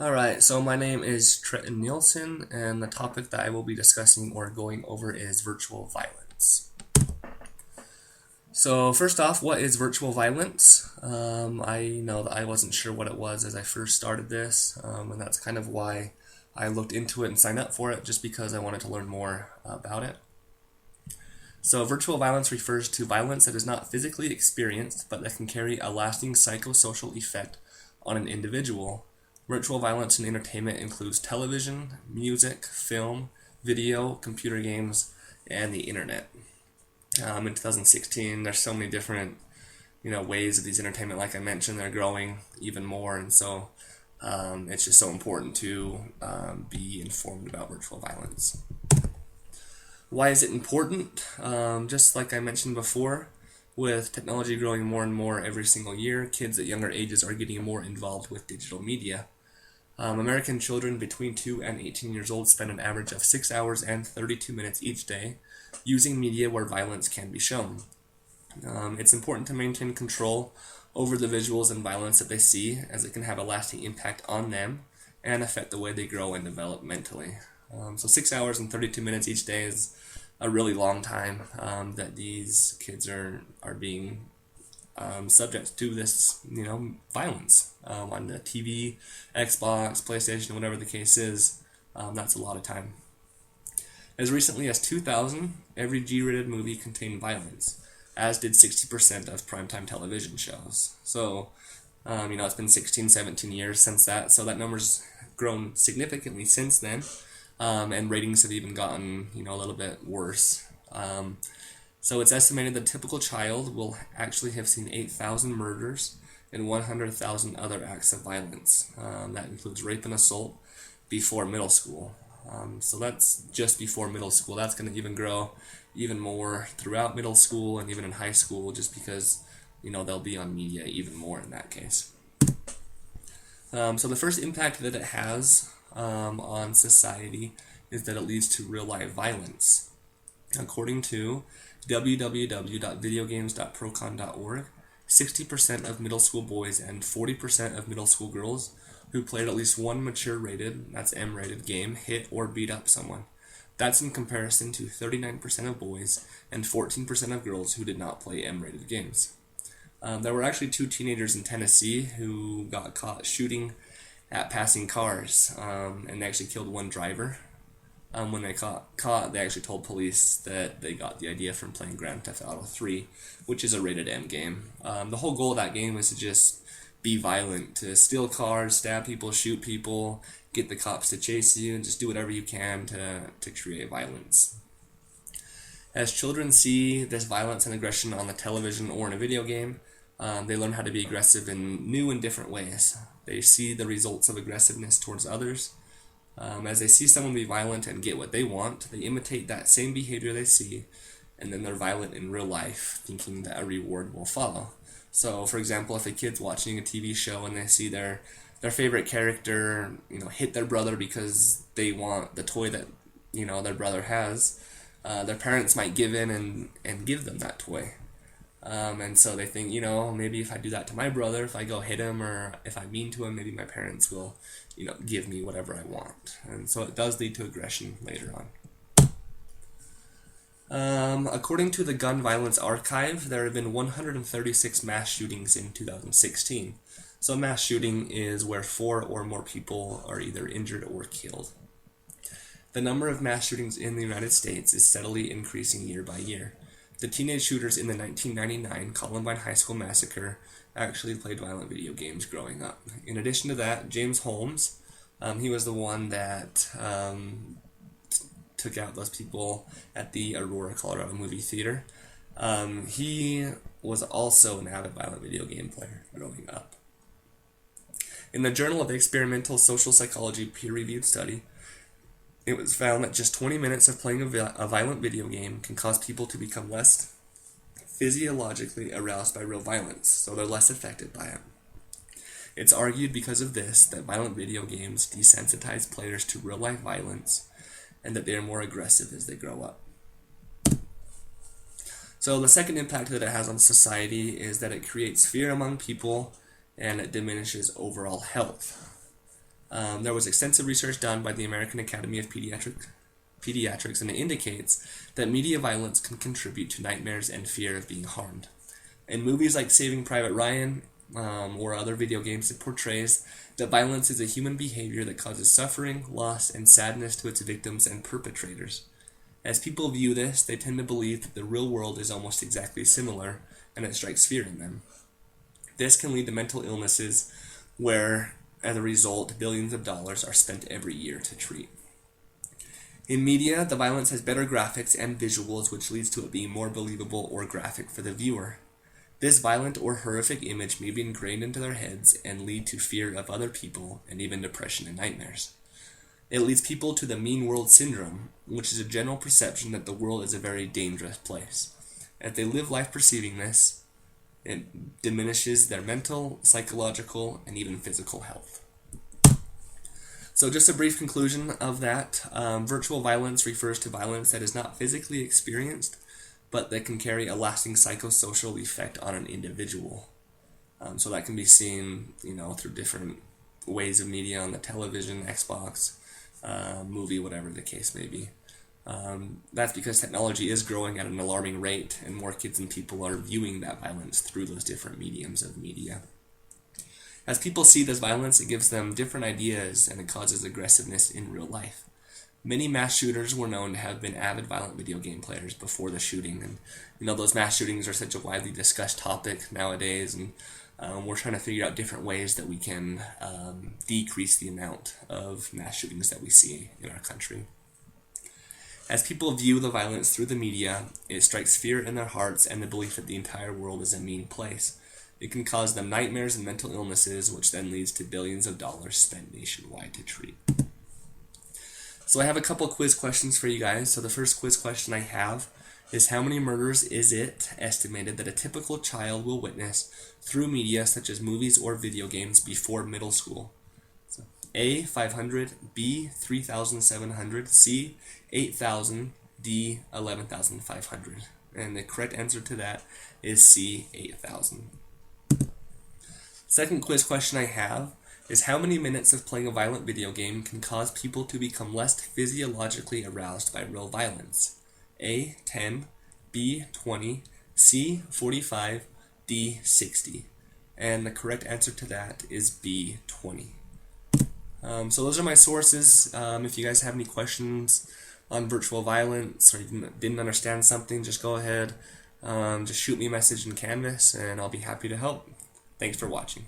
Alright, so my name is Trenton Nielsen, and the topic that I will be discussing or going over is virtual violence. So, first off, what is virtual violence? I know that I wasn't sure what it was as I first started this, and that's kind of why I looked into it and signed up for it, just because I wanted to learn more about it. So, virtual violence refers to violence that is not physically experienced, but that can carry a lasting psychosocial effect on an individual. Virtual violence in entertainment includes television, music, film, video, computer games, and the internet. In 2016, there's so many different, ways of these entertainment. Like I mentioned, they're growing even more, and so it's just so important to be informed about virtual violence. Why is it important? Just like I mentioned before, with technology growing more and more every single year, kids at younger ages are getting more involved with digital media. American children between 2 and 18 years old spend an average of 6 hours and 32 minutes each day using media where violence can be shown. It's important to maintain control over the visuals and violence that they see, as it can have a lasting impact on them and affect the way they grow and develop mentally. So 6 hours and 32 minutes each day is a really long time that these kids are being subject to this, violence on the TV, Xbox, PlayStation, whatever the case is. That's a lot of time. As recently as 2000, every G-rated movie contained violence, as did 60% of primetime television shows. So, it's been 16, 17 years since that, so that number's grown significantly since then, and ratings have even gotten, a little bit worse. So it's estimated that a typical child will actually have seen 8,000 murders and 100,000 other acts of violence. That includes rape and assault before middle school. So that's just before middle school. That's going to even grow even more throughout middle school and even in high school, just because, they'll be on media even more in that case. So the first impact that it has on society is that it leads to real life violence. According to www.videogames.procon.org, 60% of middle school boys and 40% of middle school girls who played at least one mature rated, that's M-rated game, hit or beat up someone. That's in comparison to 39% of boys and 14% of girls who did not play M-rated games. There were actually two teenagers in Tennessee who got caught shooting at passing cars, and they actually killed one driver. When they caught, they actually told police that they got the idea from playing Grand Theft Auto 3, which is a rated M game. The whole goal of that game was to just be violent, to steal cars, stab people, shoot people, get the cops to chase you, and just do whatever you can to create violence. As children see this violence and aggression on the television or in a video game, they learn how to be aggressive in new and different ways. They see the results of aggressiveness towards others. As they see someone be violent and get what they want, they imitate that same behavior they see, and then they're violent in real life, thinking that a reward will follow. So, for example, if a kid's watching a TV show and they see their favorite character, hit their brother because they want the toy that, their brother has, their parents might give in and give them that toy. And so they think, maybe if I do that to my brother, if I go hit him or if I'm mean to him, maybe my parents will, give me whatever I want. And so it does lead to aggression later on. According to the Gun Violence Archive, there have been 136 mass shootings in 2016. So mass shooting is where 4 or more people are either injured or killed. The number of mass shootings in the United States is steadily increasing year by year. The teenage shooters in the 1999 Columbine High School massacre actually played violent video games growing up. In addition to that, James Holmes, he was the one that took out those people at the Aurora, Colorado movie theater. He was also an avid violent video game player growing up. In the Journal of Experimental Social Psychology peer-reviewed study, it was found that just 20 minutes of playing a violent video game can cause people to become less physiologically aroused by real violence, so they're less affected by it. It's argued because of this that violent video games desensitize players to real-life violence and that they are more aggressive as they grow up. So the second impact that it has on society is that it creates fear among people and it diminishes overall health. There was extensive research done by the American Academy of Pediatrics, and it indicates that media violence can contribute to nightmares and fear of being harmed. In movies like Saving Private Ryan or other video games, it portrays that violence is a human behavior that causes suffering, loss, and sadness to its victims and perpetrators. As people view this, they tend to believe that the real world is almost exactly similar, and it strikes fear in them. This can lead to mental illnesses where, as a result, billions of dollars are spent every year to treat. In media, the violence has better graphics and visuals, which leads to it being more believable or graphic for the viewer. This violent or horrific image may be ingrained into their heads and lead to fear of other people and even depression and nightmares. It leads people to the mean world syndrome, which is a general perception that the world is a very dangerous place. As they live life perceiving this, it diminishes their mental, psychological, and even physical health. So just a brief conclusion of that. Virtual violence refers to violence that is not physically experienced, but that can carry a lasting psychosocial effect on an individual. So that can be seen, through different ways of media on the television, Xbox, movie, whatever the case may be. That's because technology is growing at an alarming rate, and more kids and people are viewing that violence through those different mediums of media. As people see this violence, it gives them different ideas, and it causes aggressiveness in real life. Many mass shooters were known to have been avid violent video game players before the shooting, and those mass shootings are such a widely discussed topic nowadays, and we're trying to figure out different ways that we can decrease the amount of mass shootings that we see in our country. As people view the violence through the media, it strikes fear in their hearts and the belief that the entire world is a mean place. It can cause them nightmares and mental illnesses, which then leads to billions of dollars spent nationwide to treat. So I have a couple quiz questions for you guys. So the first quiz question I have is, how many murders is it estimated that a typical child will witness through media such as movies or video games before middle school? So A, 500, B, 3,700, C, 8,000, D, 11,500. And the correct answer to that is C, 8,000. Second quiz question I have is, how many minutes of playing a violent video game can cause people to become less physiologically aroused by real violence? A, 10, B, 20, C, 45, D, 60. And the correct answer to that is B, 20. So those are my sources. If you guys have any questions on virtual violence, or you didn't understand something, just go ahead, just shoot me a message in Canvas, and I'll be happy to help. Thanks for watching.